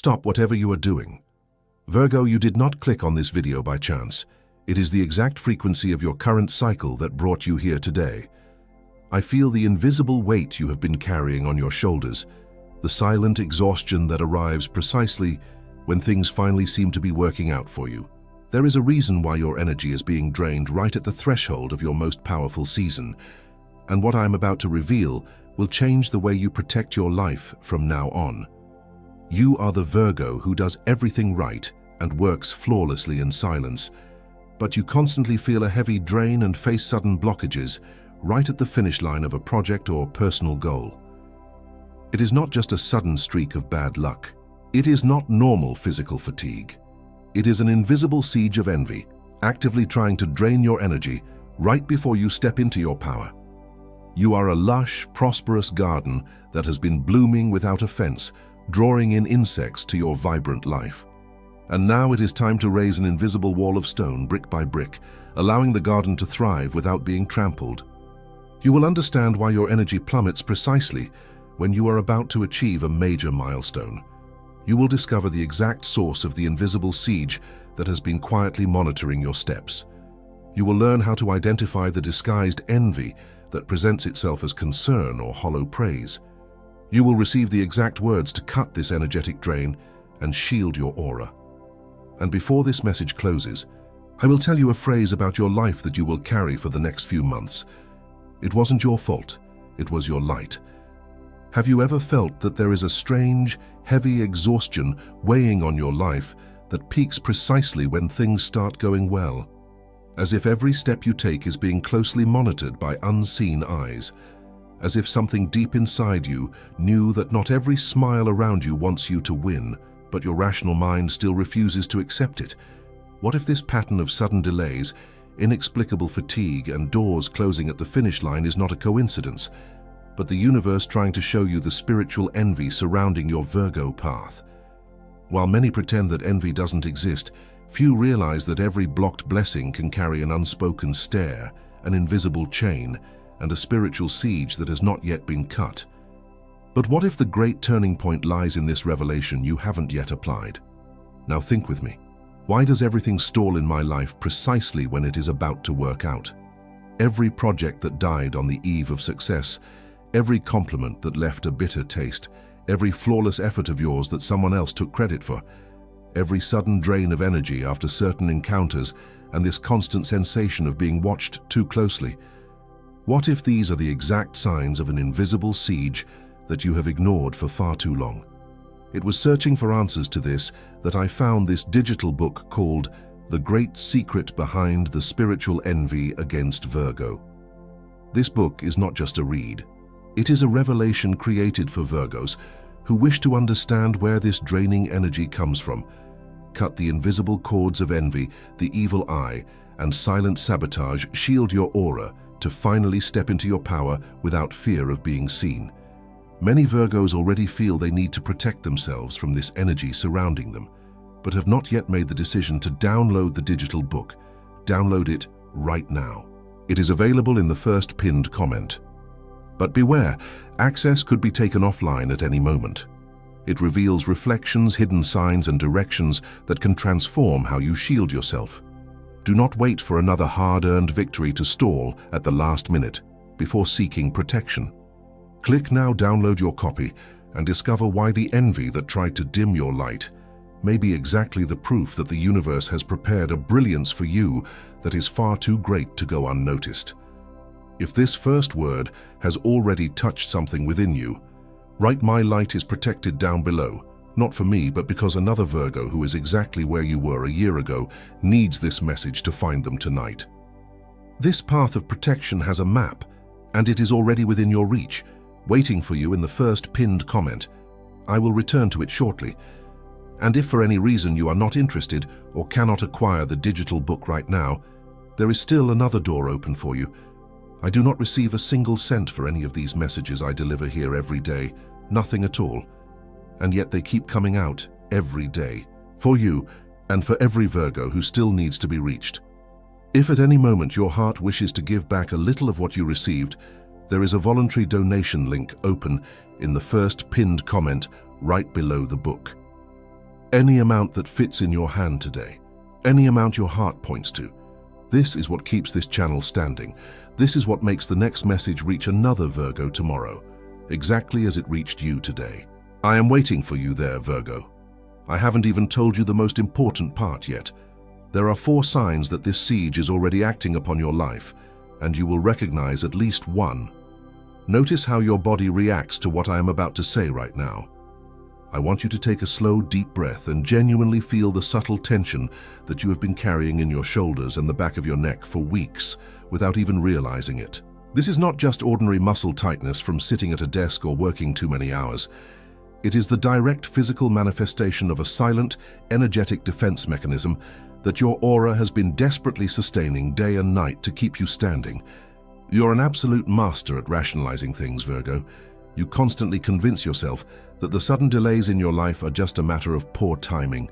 Stop whatever you are doing. Virgo, you did not click on this video by chance. It is the exact frequency of your current cycle that brought you here today. I feel the invisible weight you have been carrying on your shoulders, the silent exhaustion that arrives precisely when things finally seem to be working out for you. There is a reason why your energy is being drained right at the threshold of your most powerful season, and what I am about to reveal will change the way you protect your life from now on. You are the Virgo who does everything right and works flawlessly in silence, but you constantly feel a heavy drain and face sudden blockages right at the finish line of a project or personal goal. It is not just a sudden streak of bad luck. It is not normal physical fatigue. It is an invisible siege of envy, actively trying to drain your energy right before you step into your power. You are a lush, prosperous garden that has been blooming without a fence, drawing in insects to your vibrant life. And now it is time to raise an invisible wall of stone brick by brick, allowing the garden to thrive without being trampled. You will understand why your energy plummets precisely when you are about to achieve a major milestone. You will discover the exact source of the invisible siege that has been quietly monitoring your steps. You will learn how to identify the disguised envy that presents itself as concern or hollow praise. You will receive the exact words to cut this energetic drain and shield your aura. And before this message closes, I will tell you a phrase about your life that you will carry for the next few months. It wasn't your fault, it was your light. Have you ever felt that there is a strange, heavy exhaustion weighing on your life that peaks precisely when things start going well? As if every step you take is being closely monitored by unseen eyes. As if something deep inside you knew that not every smile around you wants you to win, but your rational mind still refuses to accept it. What if this pattern of sudden delays, inexplicable fatigue, and doors closing at the finish line is not a coincidence, but the universe trying to show you the spiritual envy surrounding your Virgo path? While many pretend that envy doesn't exist, few realize that every blocked blessing can carry an unspoken stare, an invisible chain, and a spiritual siege that has not yet been cut. But what if the great turning point lies in this revelation you haven't yet applied? Now think with me. Why does everything stall in my life precisely when it is about to work out? Every project that died on the eve of success, every compliment that left a bitter taste, every flawless effort of yours that someone else took credit for, every sudden drain of energy after certain encounters, and this constant sensation of being watched too closely. What if these are the exact signs of an invisible siege that you have ignored for far too long? It was searching for answers to this that I found this digital book called The Great Secret Behind the Spiritual Envy Against Virgo. This book is not just a read. It is a revelation created for Virgos who wish to understand where this draining energy comes from, cut the invisible cords of envy, the evil eye, and silent sabotage, shield your aura to finally step into your power without fear of being seen. Many Virgos already feel they need to protect themselves from this energy surrounding them, but have not yet made the decision to download the digital book. Download it right now. It is available in the first pinned comment. But beware, access could be taken offline at any moment. It reveals reflections, hidden signs, and directions that can transform how you shield yourself. Do not wait for another hard-earned victory to stall at the last minute before seeking protection. Click now, download your copy, and discover why the envy that tried to dim your light may be exactly the proof that the universe has prepared a brilliance for you that is far too great to go unnoticed. If this first word has already touched something within you, write "My light is protected" down below, not for me, but because another Virgo who is exactly where you were a year ago needs this message to find them tonight. This path of protection has a map, and it is already within your reach, waiting for you in the first pinned comment. I will return to it shortly. And if for any reason you are not interested or cannot acquire the digital book right now, there is still another door open for you. I do not receive a single cent for any of these messages I deliver here every day, nothing at all. And yet they keep coming out every day, for you and for every Virgo who still needs to be reached. If at any moment your heart wishes to give back a little of what you received, there is a voluntary donation link open in the first pinned comment right below the book. Any amount that fits in your hand today. Any amount your heart points to. This is what keeps this channel standing. This is what makes the next message reach another Virgo tomorrow, exactly as it reached you today. I am waiting for you there, Virgo. I haven't even told you the most important part yet. There are 4 signs that this siege is already acting upon your life, and you will recognize at least one. Notice how your body reacts to what I am about to say right now. I want you to take a slow, deep breath and genuinely feel the subtle tension that you have been carrying in your shoulders and the back of your neck for weeks without even realizing it. This is not just ordinary muscle tightness from sitting at a desk or working too many hours. It is the direct physical manifestation of a silent, energetic defense mechanism that your aura has been desperately sustaining day and night to keep you standing. You're an absolute master at rationalizing things, Virgo. You constantly convince yourself that the sudden delays in your life are just a matter of poor timing,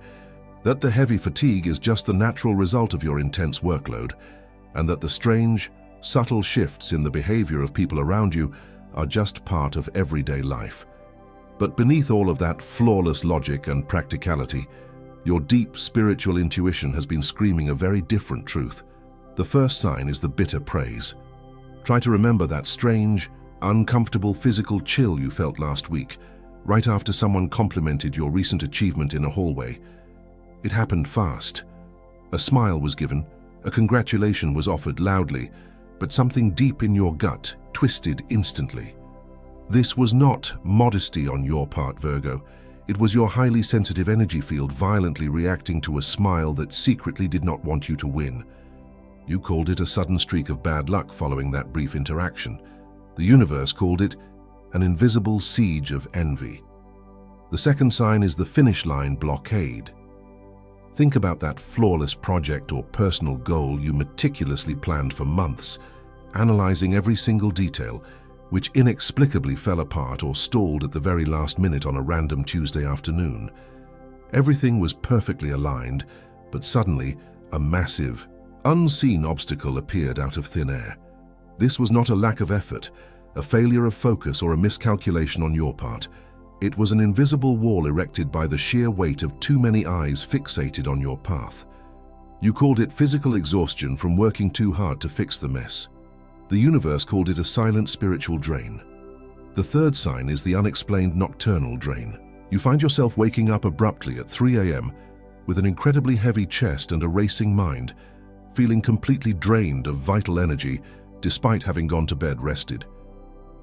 that the heavy fatigue is just the natural result of your intense workload, and that the strange, subtle shifts in the behavior of people around you are just part of everyday life. But beneath all of that flawless logic and practicality, your deep spiritual intuition has been screaming a very different truth. The first sign is the bitter praise. Try to remember that strange, uncomfortable physical chill you felt last week, right after someone complimented your recent achievement in a hallway. It happened fast. A smile was given, a congratulation was offered loudly, but something deep in your gut twisted instantly. This was not modesty on your part, Virgo. It was your highly sensitive energy field violently reacting to a smile that secretly did not want you to win. You called it a sudden streak of bad luck following that brief interaction. The universe called it an invisible siege of envy. The second sign is the finish line blockade. Think about that flawless project or personal goal you meticulously planned for months, analyzing every single detail, which inexplicably fell apart or stalled at the very last minute on a random Tuesday afternoon. Everything was perfectly aligned, but suddenly a massive, unseen obstacle appeared out of thin air. This was not a lack of effort, a failure of focus, or a miscalculation on your part. It was an invisible wall erected by the sheer weight of too many eyes fixated on your path. You called it physical exhaustion from working too hard to fix the mess. The universe called it a silent spiritual drain. The third sign is the unexplained nocturnal drain. You find yourself waking up abruptly at 3 a.m. with an incredibly heavy chest and a racing mind, feeling completely drained of vital energy despite having gone to bed rested.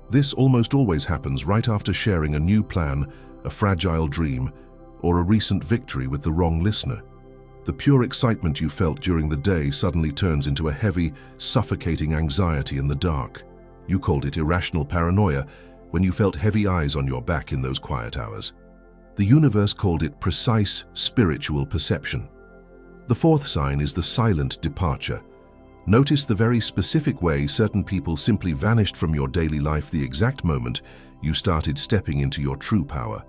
This almost always happens right after sharing a new plan, a fragile dream, or a recent victory with the wrong listener. The pure excitement you felt during the day suddenly turns into a heavy, suffocating anxiety in the dark. You called it irrational paranoia when you felt heavy eyes on your back in those quiet hours. The universe called it precise spiritual perception. The fourth sign is the silent departure. Notice the very specific way certain people simply vanished from your daily life the exact moment you started stepping into your true power,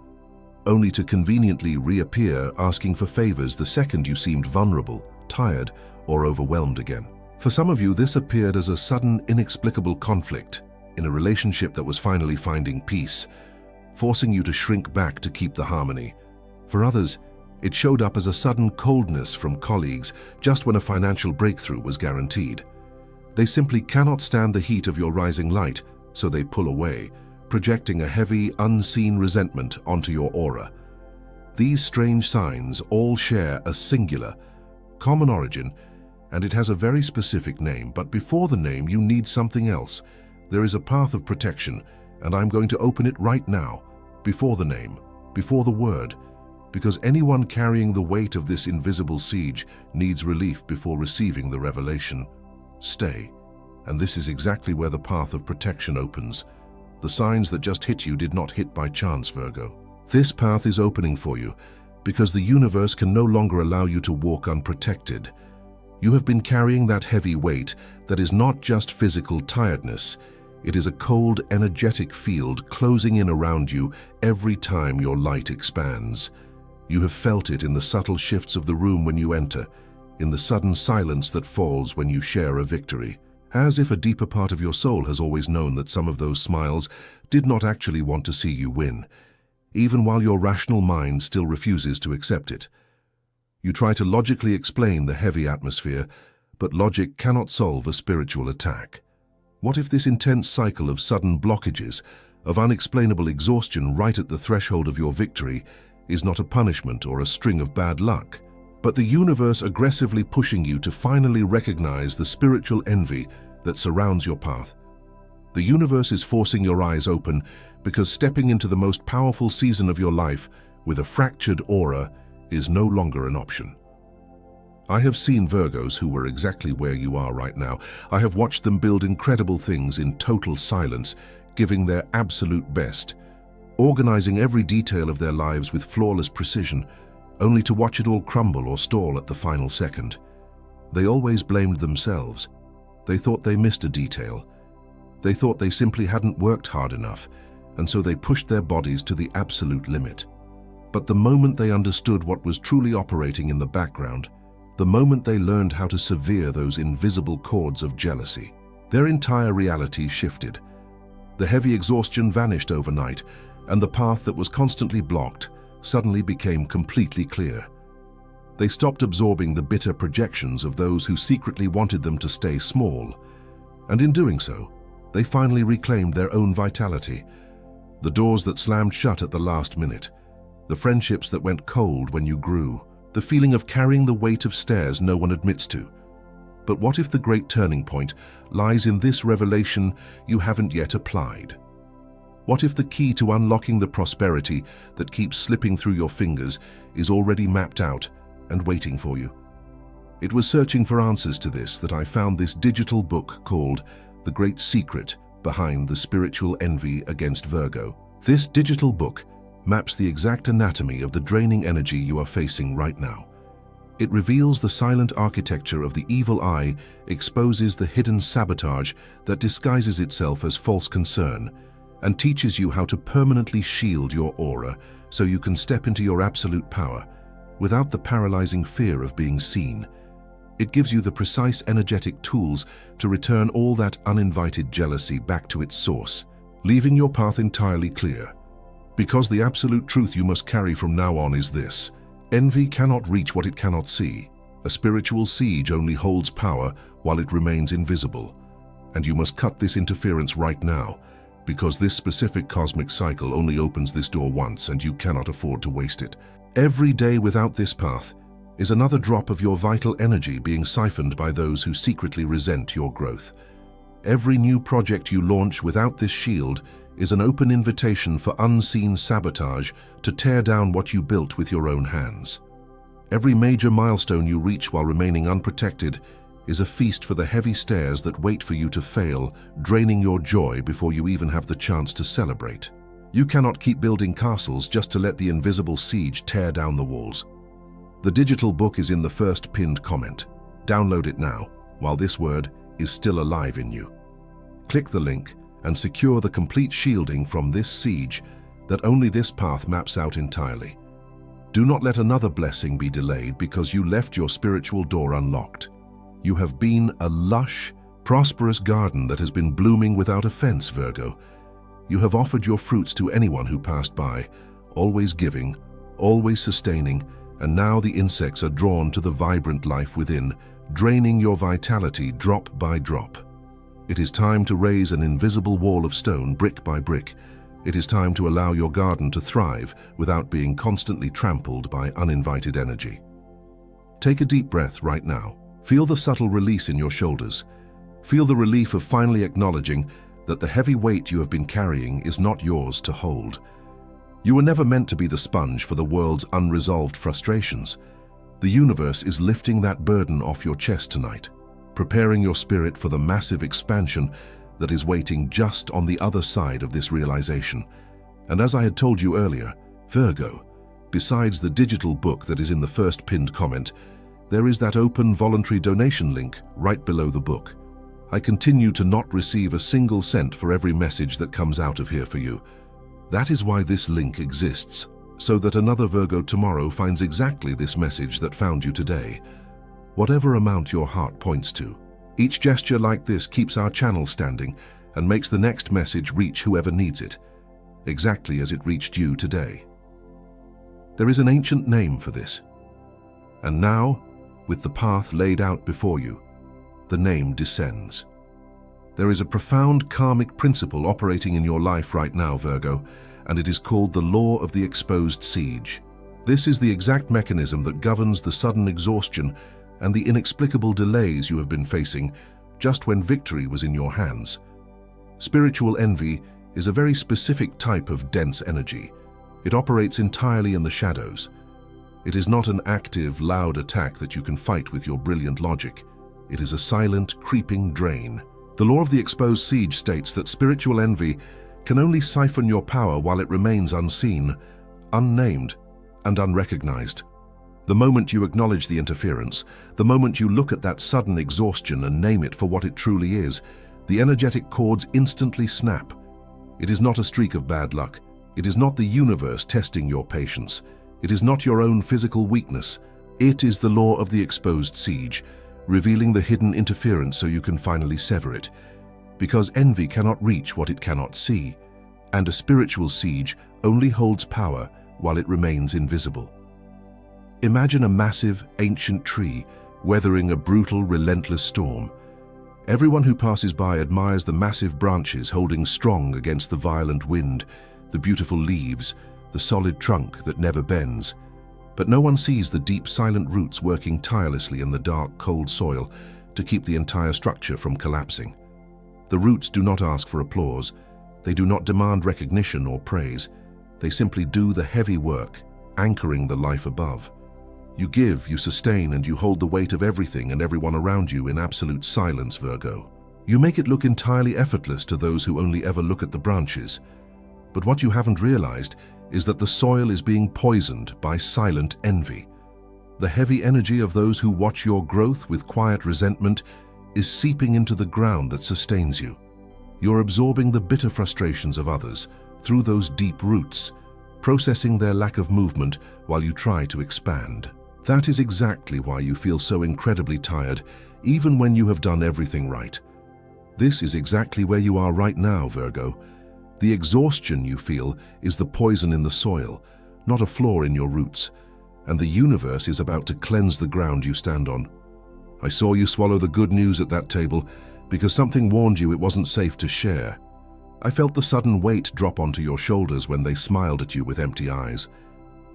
only to conveniently reappear asking for favors the second you seemed vulnerable, tired, or overwhelmed again. For some of you, this appeared as a sudden, inexplicable conflict in a relationship that was finally finding peace, forcing you to shrink back to keep the harmony. For others, it showed up as a sudden coldness from colleagues just when a financial breakthrough was guaranteed. They simply cannot stand the heat of your rising light, so they pull away, projecting a heavy, unseen resentment onto your aura. These strange signs all share a singular, common origin, and it has a very specific name, but before the name you need something else. There is a path of protection, and I'm going to open it right now, before the name, before the word, because anyone carrying the weight of this invisible siege needs relief before receiving the revelation. Stay. And this is exactly where the path of protection opens. The signs that just hit you did not hit by chance, Virgo. This path is opening for you because the universe can no longer allow you to walk unprotected. You have been carrying that heavy weight that is not just physical tiredness. It is a cold, energetic field closing in around you every time your light expands. You have felt it in the subtle shifts of the room when you enter, in the sudden silence that falls when you share a victory. As if a deeper part of your soul has always known that some of those smiles did not actually want to see you win. even while your rational mind still refuses to accept it. You try to logically explain the heavy atmosphere, but logic cannot solve a spiritual attack. What if this intense cycle of sudden blockages, of unexplainable exhaustion right at the threshold of your victory, is not a punishment or a string of bad luck, but the universe aggressively pushing you to finally recognize the spiritual envy that surrounds your path? The universe is forcing your eyes open because stepping into the most powerful season of your life with a fractured aura is no longer an option. I have seen Virgos who were exactly where you are right now. I have watched them build incredible things in total silence, giving their absolute best, organizing every detail of their lives with flawless precision, only to watch it all crumble or stall at the final second. They always blamed themselves. They thought they missed a detail. They thought they simply hadn't worked hard enough, and so they pushed their bodies to the absolute limit. But the moment they understood what was truly operating in the background, the moment they learned how to sever those invisible cords of jealousy, their entire reality shifted. The heavy exhaustion vanished overnight, and the path that was constantly blocked suddenly became completely clear. They stopped absorbing the bitter projections of those who secretly wanted them to stay small, and in doing so, they finally reclaimed their own vitality. The doors that slammed shut at the last minute, the friendships that went cold when you grew, the feeling of carrying the weight of stairs no one admits to. But what if the great turning point lies in this revelation you haven't yet applied? What if the key to unlocking the prosperity that keeps slipping through your fingers is already mapped out and waiting for you? It was searching for answers to this that I found this digital book called The Great Secret Behind the Spiritual Envy Against Virgo. This digital book maps the exact anatomy of the draining energy you are facing right now. It reveals the silent architecture of the evil eye, exposes the hidden sabotage that disguises itself as false concern, and teaches you how to permanently shield your aura so you can step into your absolute power without the paralyzing fear of being seen. It gives you the precise energetic tools to return all that uninvited jealousy back to its source, leaving your path entirely clear. Because the absolute truth you must carry from now on is this: envy cannot reach what it cannot see. A spiritual siege only holds power while it remains invisible. And you must cut this interference right now, because this specific cosmic cycle only opens this door once and you cannot afford to waste it. Every day without this path is another drop of your vital energy being siphoned by those who secretly resent your growth. Every new project you launch without this shield is an open invitation for unseen sabotage to tear down what you built with your own hands. Every major milestone you reach while remaining unprotected is a feast for the heavy stairs that wait for you to fail, draining your joy before you even have the chance to celebrate. You cannot keep building castles just to let the invisible siege tear down the walls. The digital book is in the first pinned comment. Download it now, while this word is still alive in you. Click the link and secure the complete shielding from this siege that only this path maps out entirely. Do not let another blessing be delayed because you left your spiritual door unlocked. You have been a lush, prosperous garden that has been blooming without a fence, Virgo. You have offered your fruits to anyone who passed by, always giving, always sustaining, and now the insects are drawn to the vibrant life within, draining your vitality drop by drop. It is time to raise an invisible wall of stone brick by brick. It is time to allow your garden to thrive without being constantly trampled by uninvited energy. Take a deep breath right now. Feel the subtle release in your shoulders. Feel the relief of finally acknowledging that the heavy weight you have been carrying is not yours to hold. You were never meant to be the sponge for the world's unresolved frustrations. The universe is lifting that burden off your chest tonight, preparing your spirit for the massive expansion that is waiting just on the other side of this realization. And as I had told you earlier, Virgo, besides the digital book that is in the first pinned comment, there is that open voluntary donation link right below the book. I continue to not receive a single cent for every message that comes out of here for you. That is why this link exists, so that another Virgo tomorrow finds exactly this message that found you today. Whatever amount your heart points to, each gesture like this keeps our channel standing and makes the next message reach whoever needs it. exactly as it reached you today. There is an ancient name for this. And now, with the path laid out before you, the name descends. There is a profound karmic principle operating in your life right now, Virgo, and it is called the law of the exposed siege. This is the exact mechanism that governs the sudden exhaustion and the inexplicable delays you have been facing just when victory was in your hands. Spiritual envy is a very specific type of dense energy. It operates entirely in the shadows. It is not an active, loud attack that you can fight with your brilliant logic. It is a silent, creeping drain. The law of the exposed siege states that spiritual envy can only siphon your power while it remains unseen, unnamed, and unrecognized. The moment you acknowledge the interference, the moment you look at that sudden exhaustion and name it for what it truly is, the energetic cords instantly snap. It is not a streak of bad luck. It is not the universe testing your patience. It is not your own physical weakness. It is the law of the exposed siege, revealing the hidden interference so you can finally sever it. Because envy cannot reach what it cannot see, and a spiritual siege only holds power while it remains invisible. Imagine a massive, ancient tree weathering a brutal, relentless storm. Everyone who passes by admires the massive branches holding strong against the violent wind, the beautiful leaves, the solid trunk that never bends. But no one sees the deep, silent roots working tirelessly in the dark, cold soil to keep the entire structure from collapsing. The roots do not ask for applause. They do not demand recognition or praise. They simply do the heavy work, anchoring the life above. You give, you sustain, and you hold the weight of everything and everyone around you in absolute silence, Virgo. You make it look entirely effortless to those who only ever look at the branches. But what you haven't realized is that the soil is being poisoned by silent envy. The heavy energy of those who watch your growth with quiet resentment is seeping into the ground that sustains you. You're absorbing the bitter frustrations of others through those deep roots, processing their lack of movement while you try to expand. That is exactly why you feel so incredibly tired, even when you have done everything right. This is exactly where you are right now, Virgo. The exhaustion you feel is the poison in the soil, not a flaw in your roots, and the universe is about to cleanse the ground you stand on. I saw you swallow the good news at that table because something warned you it wasn't safe to share. I felt the sudden weight drop onto your shoulders when they smiled at you with empty eyes.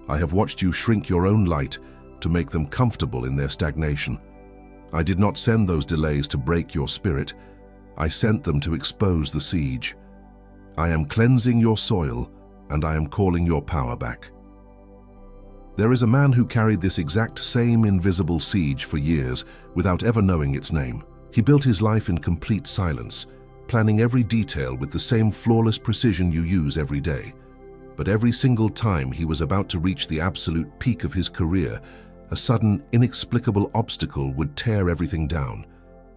I have watched you shrink your own light to make them comfortable in their stagnation. I did not send those delays to break your spirit. I sent them to expose the siege. I am cleansing your soil, and I am calling your power back. There is a man who carried this exact same invisible siege for years without ever knowing its name. He built his life in complete silence, planning every detail with the same flawless precision you use every day. But every single time he was about to reach the absolute peak of his career, a sudden, inexplicable obstacle would tear everything down.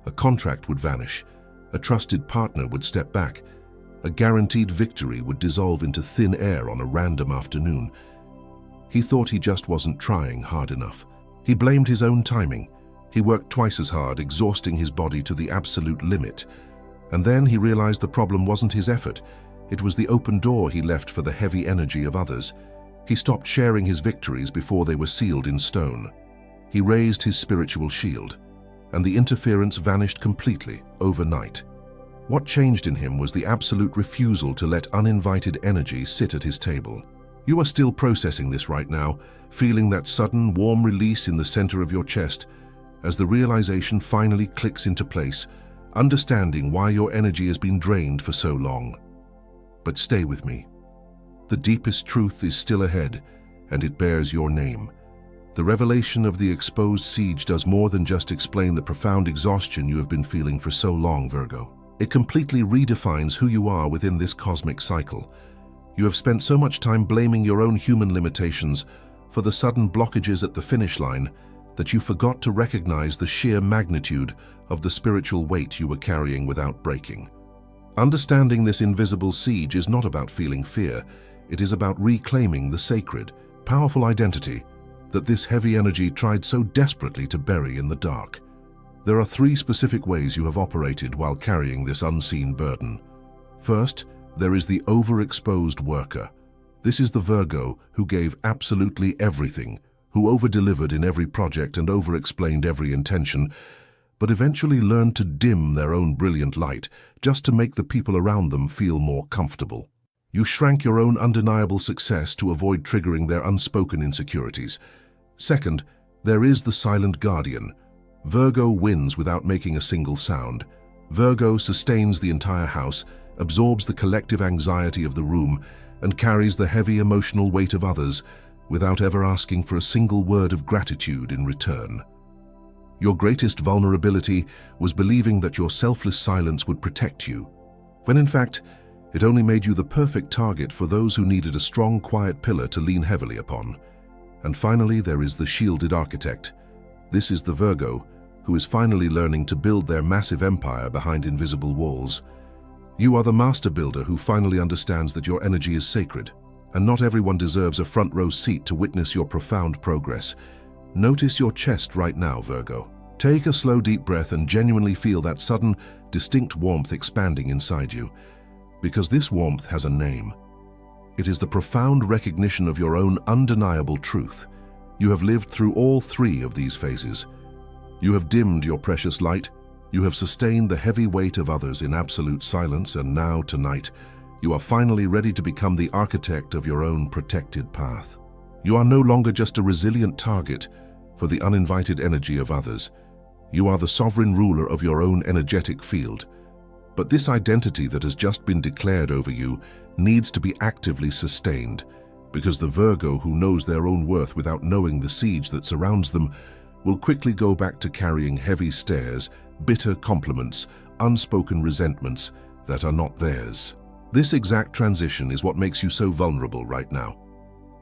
A contract would vanish, a trusted partner would step back, a guaranteed victory would dissolve into thin air on a random afternoon. He thought he just wasn't trying hard enough. He blamed his own timing. He worked twice as hard, exhausting his body to the absolute limit. And then he realized the problem wasn't his effort. It was the open door he left for the heavy energy of others. He stopped sharing his victories before they were sealed in stone. He raised his spiritual shield, and the interference vanished completely overnight. What changed in him was the absolute refusal to let uninvited energy sit at his table. You are still processing this right now, feeling that sudden, warm release in the center of your chest as the realization finally clicks into place, understanding why your energy has been drained for so long. But stay with me. The deepest truth is still ahead, and it bears your name. The revelation of the exposed siege does more than just explain the profound exhaustion you have been feeling for so long, Virgo. It completely redefines who you are within this cosmic cycle. You have spent so much time blaming your own human limitations for the sudden blockages at the finish line that you forgot to recognize the sheer magnitude of the spiritual weight you were carrying without breaking. Understanding this invisible siege is not about feeling fear. It is about reclaiming the sacred, powerful identity that this heavy energy tried so desperately to bury in the dark. There are 3 specific ways you have operated while carrying this unseen burden. First, there is the overexposed worker. This is the Virgo who gave absolutely everything, who over-delivered in every project and over-explained every intention, but eventually learned to dim their own brilliant light just to make the people around them feel more comfortable. You shrank your own undeniable success to avoid triggering their unspoken insecurities. Second, there is the silent guardian. Virgo wins without making a single sound. Virgo sustains the entire house, absorbs the collective anxiety of the room, and carries the heavy emotional weight of others without ever asking for a single word of gratitude in return. Your greatest vulnerability was believing that your selfless silence would protect you, when in fact, it only made you the perfect target for those who needed a strong, quiet pillar to lean heavily upon. And finally, there is the shielded architect. This is the Virgo, who is finally learning to build their massive empire behind invisible walls. You are the master builder who finally understands that your energy is sacred, and not everyone deserves a front row seat to witness your profound progress. Notice your chest right now, Virgo. Take a slow, deep breath and genuinely feel that sudden, distinct warmth expanding inside you, because this warmth has a name. It is the profound recognition of your own undeniable truth. You have lived through all three of these phases. You have dimmed your precious light, you have sustained the heavy weight of others in absolute silence, and now, tonight, you are finally ready to become the architect of your own protected path. You are no longer just a resilient target for the uninvited energy of others. You are the sovereign ruler of your own energetic field. But this identity that has just been declared over you needs to be actively sustained, because the Virgo who knows their own worth without knowing the siege that surrounds them will quickly go back to carrying heavy stares, bitter compliments, unspoken resentments that are not theirs. This exact transition is what makes you so vulnerable right now.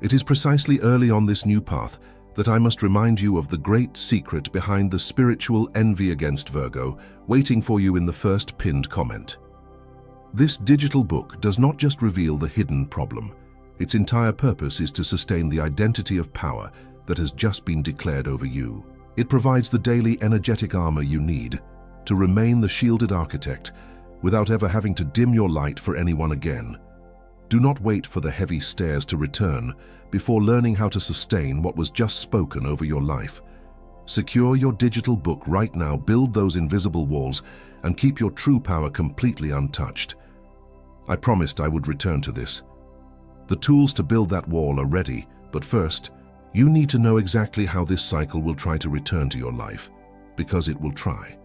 It is precisely early on this new path that I must remind you of the great secret behind the spiritual envy against Virgo waiting for you in the first pinned comment. This digital book does not just reveal the hidden problem. Its entire purpose is to sustain the identity of power that has just been declared over you. It provides the daily energetic armor you need to remain the shielded architect without ever having to dim your light for anyone again. Do not wait for the heavy stares to return before learning how to sustain what was just spoken over your life. Secure your digital book right now, build those invisible walls, and keep your true power completely untouched. I promised I would return to this. The tools to build that wall are ready, but first, you need to know exactly how this cycle will try to return to your life, because it will try.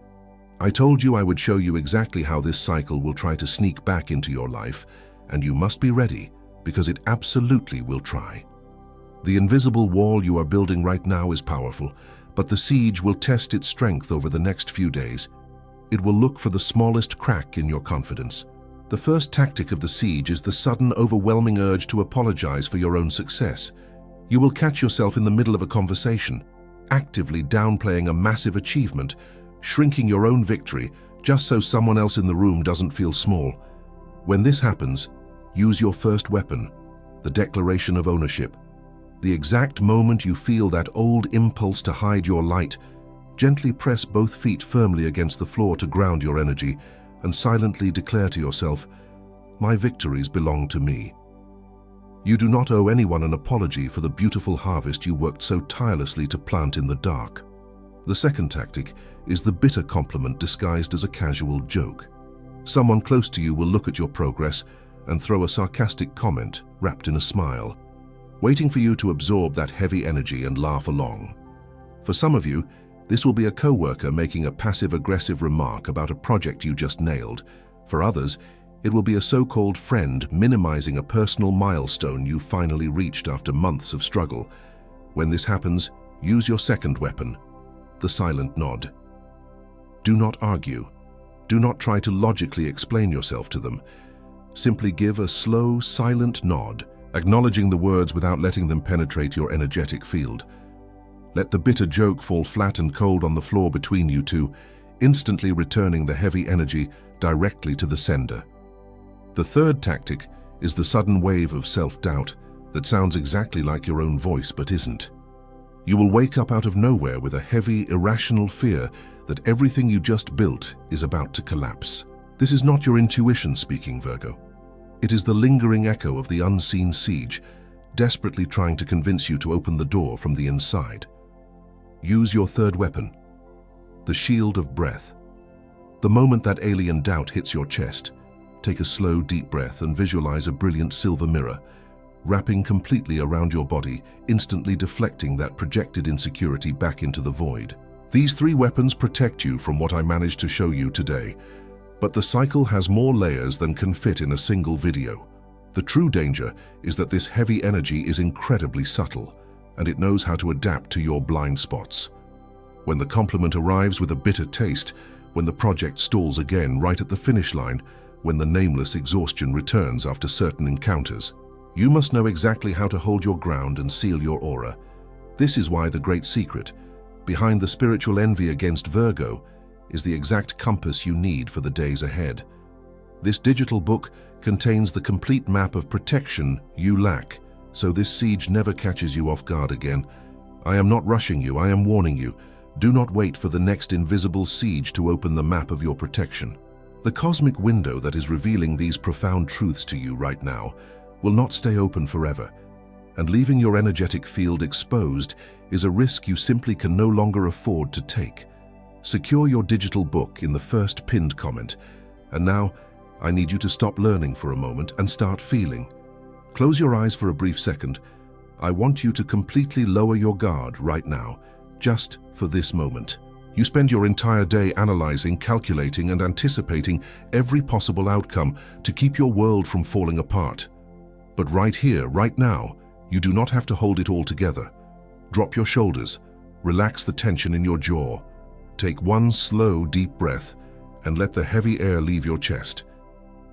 I told you I would show you exactly how this cycle will try to sneak back into your life, and you must be ready, because it absolutely will try. The invisible wall you are building right now is powerful, but the siege will test its strength over the next few days. It will look for the smallest crack in your confidence. The first tactic of the siege is the sudden, overwhelming urge to apologize for your own success. You will catch yourself in the middle of a conversation, actively downplaying a massive achievement, shrinking your own victory just so someone else in the room doesn't feel small. When this happens, use your first weapon, the declaration of ownership. The exact moment you feel that old impulse to hide your light, gently press both feet firmly against the floor to ground your energy and silently declare to yourself, "My victories belong to me." You do not owe anyone an apology for the beautiful harvest you worked so tirelessly to plant in the dark. The second tactic is the bitter compliment disguised as a casual joke. Someone close to you will look at your progress and throw a sarcastic comment wrapped in a smile, waiting for you to absorb that heavy energy and laugh along. For some of you, this will be a coworker making a passive-aggressive remark about a project you just nailed. For others, it will be a so-called friend minimizing a personal milestone you finally reached after months of struggle. When this happens, use your second weapon, the silent nod. Do not argue. Do not try to logically explain yourself to them. Simply give a slow, silent nod, acknowledging the words without letting them penetrate your energetic field. Let the bitter joke fall flat and cold on the floor between you two, instantly returning the heavy energy directly to the sender. The third tactic is the sudden wave of self-doubt that sounds exactly like your own voice but isn't. You will wake up out of nowhere with a heavy, irrational fear that everything you just built is about to collapse. This is not your intuition speaking, Virgo. It is the lingering echo of the unseen siege, desperately trying to convince you to open the door from the inside. Use your third weapon, the shield of breath. The moment that alien doubt hits your chest, take a slow, deep breath and visualize a brilliant silver mirror, wrapping completely around your body, instantly deflecting that projected insecurity back into the void. These 3 weapons protect you from what I managed to show you today, but the cycle has more layers than can fit in a single video. The true danger is that this heavy energy is incredibly subtle, and it knows how to adapt to your blind spots. When the compliment arrives with a bitter taste, when the project stalls again right at the finish line, when the nameless exhaustion returns after certain encounters, you must know exactly how to hold your ground and seal your aura. This is why the great secret, behind the spiritual envy against Virgo, is the exact compass you need for the days ahead. This digital book contains the complete map of protection you lack, so this siege never catches you off guard again. I am not rushing you, I am warning you. Do not wait for the next invisible siege to open the map of your protection. The cosmic window that is revealing these profound truths to you right now will not stay open forever, and leaving your energetic field exposed is a risk you simply can no longer afford to take. Secure your digital book in the first pinned comment, and now I need you to stop learning for a moment and start feeling. Close your eyes for a brief second. I want you to completely lower your guard right now, just for this moment. You spend your entire day analyzing, calculating, and anticipating every possible outcome to keep your world from falling apart. But right here, right now, you do not have to hold it all together. Drop your shoulders, relax the tension in your jaw. Take one slow, deep breath and let the heavy air leave your chest.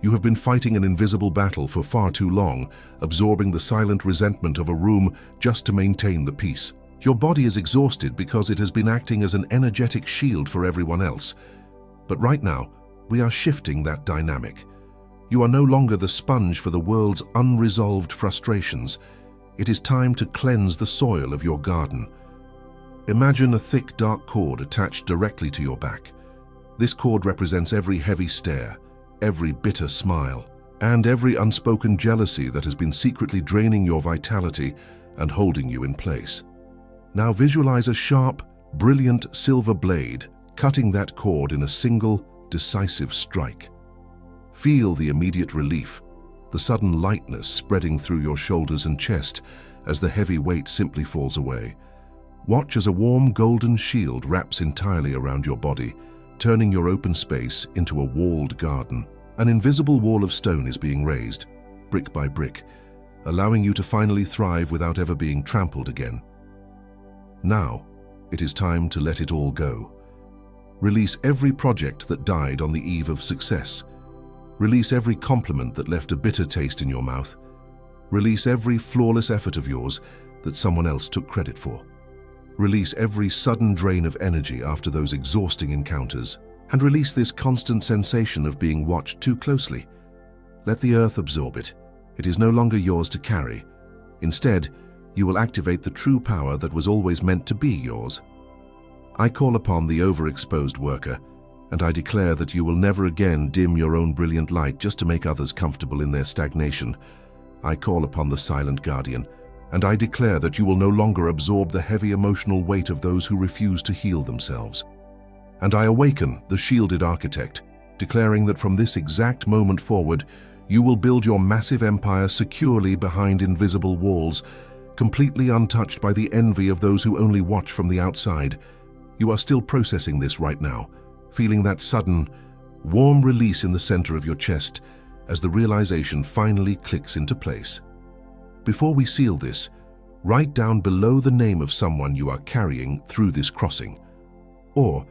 You have been fighting an invisible battle for far too long, absorbing the silent resentment of a room just to maintain the peace. Your body is exhausted because it has been acting as an energetic shield for everyone else. But right now, we are shifting that dynamic. You are no longer the sponge for the world's unresolved frustrations. It is time to cleanse the soil of your garden. Imagine a thick, dark cord attached directly to your back. This cord represents every heavy stare, every bitter smile, and every unspoken jealousy that has been secretly draining your vitality and holding you in place. Now visualize a sharp, brilliant silver blade cutting that cord in a single, decisive strike. Feel the immediate relief, the sudden lightness spreading through your shoulders and chest as the heavy weight simply falls away. Watch as a warm golden shield wraps entirely around your body, turning your open space into a walled garden. An invisible wall of stone is being raised, brick by brick, allowing you to finally thrive without ever being trampled again. Now, it is time to let it all go. Release every project that died on the eve of success. Release every compliment that left a bitter taste in your mouth. Release every flawless effort of yours that someone else took credit for. Release every sudden drain of energy after those exhausting encounters. And release this constant sensation of being watched too closely. Let the earth absorb it. It is no longer yours to carry. Instead, you will activate the true power that was always meant to be yours. I call upon the overexposed worker, and I declare that you will never again dim your own brilliant light just to make others comfortable in their stagnation. I call upon the silent guardian, and I declare that you will no longer absorb the heavy emotional weight of those who refuse to heal themselves. And I awaken the shielded architect, declaring that from this exact moment forward, you will build your massive empire securely behind invisible walls, completely untouched by the envy of those who only watch from the outside. You are still processing this right now, feeling that sudden, warm release in the center of your chest as the realization finally clicks into place. Before we seal this, write down below the name of someone you are carrying through this crossing. Or,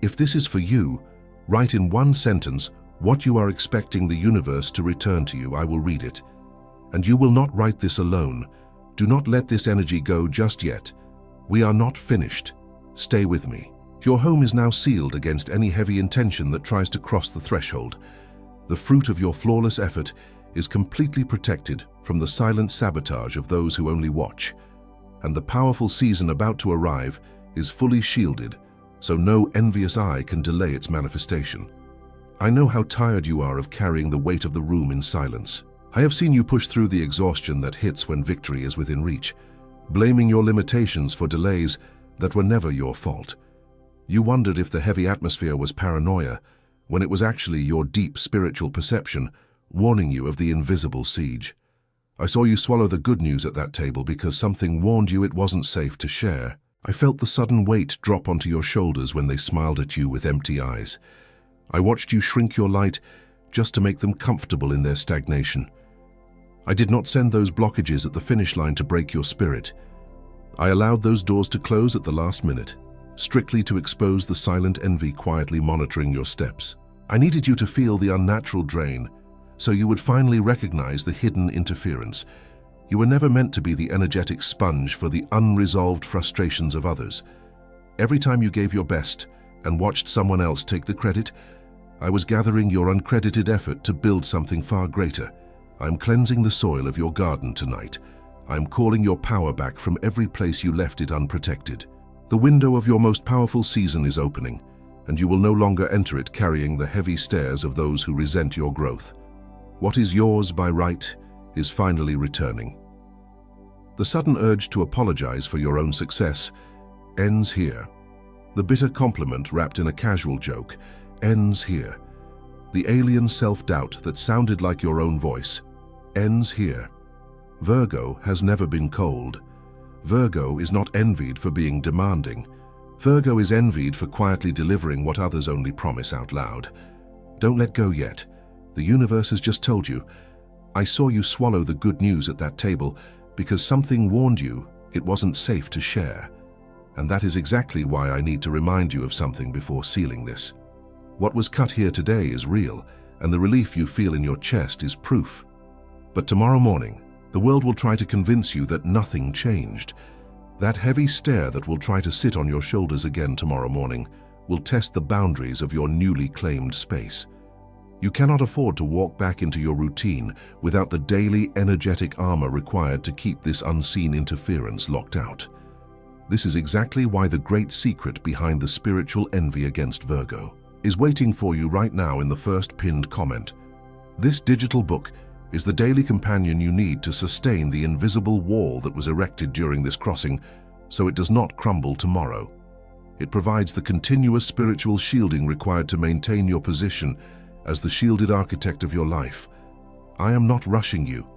if this is for you, write in one sentence what you are expecting the universe to return to you. I will read it. And you will not write this alone. Do not let this energy go just yet. We are not finished. Stay with me. Your home is now sealed against any heavy intention that tries to cross the threshold. The fruit of your flawless effort is completely protected from the silent sabotage of those who only watch. And the powerful season about to arrive is fully shielded, so no envious eye can delay its manifestation. I know how tired you are of carrying the weight of the room in silence. I have seen you push through the exhaustion that hits when victory is within reach, blaming your limitations for delays that were never your fault. You wondered if the heavy atmosphere was paranoia, when it was actually your deep spiritual perception warning you of the invisible siege. I saw you swallow the good news at that table because something warned you it wasn't safe to share. I felt the sudden weight drop onto your shoulders when they smiled at you with empty eyes. I watched you shrink your light just to make them comfortable in their stagnation. I did not send those blockages at the finish line to break your spirit. I allowed those doors to close at the last minute, strictly to expose the silent envy quietly monitoring your steps. I needed you to feel the unnatural drain, so you would finally recognize the hidden interference. You were never meant to be the energetic sponge for the unresolved frustrations of others. Every time you gave your best and watched someone else take the credit, I was gathering your uncredited effort to build something far greater. I'm cleansing the soil of your garden tonight. I'm calling your power back from every place you left it unprotected. The window of your most powerful season is opening, and you will no longer enter it carrying the heavy stares of those who resent your growth. What is yours by right is finally returning. The sudden urge to apologize for your own success ends here. The bitter compliment wrapped in a casual joke ends here. The alien self-doubt that sounded like your own voice ends here. Virgo has never been cold. Virgo is not envied for being demanding. Virgo is envied for quietly delivering what others only promise out loud. Don't let go yet. The universe has just told you. I saw you swallow the good news at that table because something warned you it wasn't safe to share. And that is exactly why I need to remind you of something before sealing this. What was cut here today is real, and the relief you feel in your chest is proof. But tomorrow morning, the world will try to convince you that nothing changed. That heavy stare that will try to sit on your shoulders again tomorrow morning will test the boundaries of your newly claimed space. You cannot afford to walk back into your routine without the daily energetic armor required to keep this unseen interference locked out. This is exactly why the great secret behind the spiritual envy against Virgo is waiting for you right now in the first pinned comment. This digital book is the daily companion you need to sustain the invisible wall that was erected during this crossing so it does not crumble tomorrow. It provides the continuous spiritual shielding required to maintain your position as the shielded architect of your life. I am not rushing you.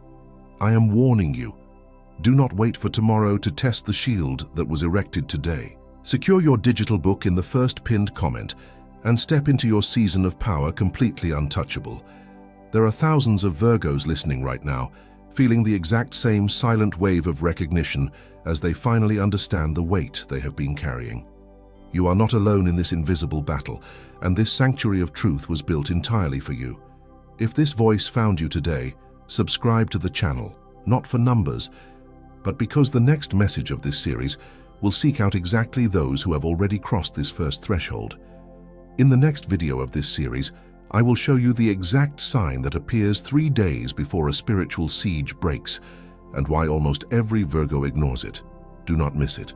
I am warning you. Do not wait for tomorrow to test the shield that was erected today. Secure your digital book in the first pinned comment and step into your season of power completely untouchable. There are thousands of Virgos listening right now, feeling the exact same silent wave of recognition as they finally understand the weight they have been carrying. You are not alone in this invisible battle, and this sanctuary of truth was built entirely for you. If this voice found you today, subscribe to the channel, not for numbers, but because the next message of this series will seek out exactly those who have already crossed this first threshold. In the next video of this series, I will show you the exact sign that appears 3 days before a spiritual siege breaks, and why almost every Virgo ignores it. Do not miss it.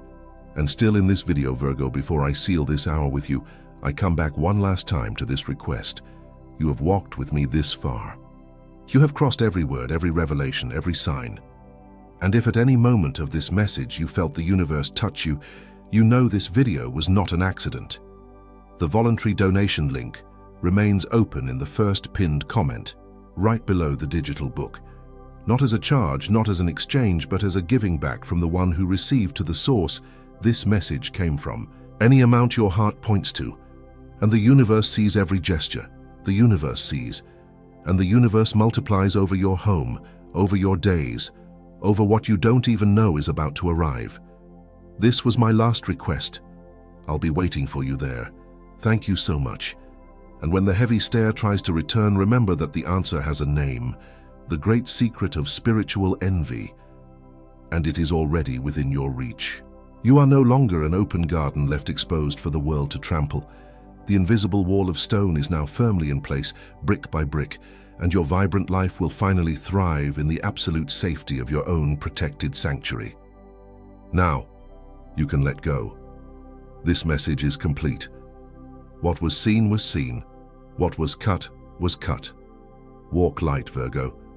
And still in this video, Virgo, before I seal this hour with you, I come back one last time to this request. You have walked with me this far. You have crossed every word, every revelation, every sign. And if at any moment of this message you felt the universe touch you, you know this video was not an accident. The voluntary donation link remains open in the first pinned comment, right below the digital book. Not as a charge, not as an exchange, but as a giving back from the one who received to the source this message came from. Any amount your heart points to, and the universe sees every gesture. The universe sees, and the universe multiplies over your home, over your days, over what you don't even know is about to arrive. This was my last request. I'll be waiting for you there. Thank you so much. And when the heavy stare tries to return, remember that the answer has a name, the great secret of spiritual envy, and it is already within your reach. You are no longer an open garden left exposed for the world to trample. The invisible wall of stone is now firmly in place, brick by brick, and your vibrant life will finally thrive in the absolute safety of your own protected sanctuary. Now, you can let go. This message is complete. What was seen was seen. What was cut was cut. Walk light, Virgo.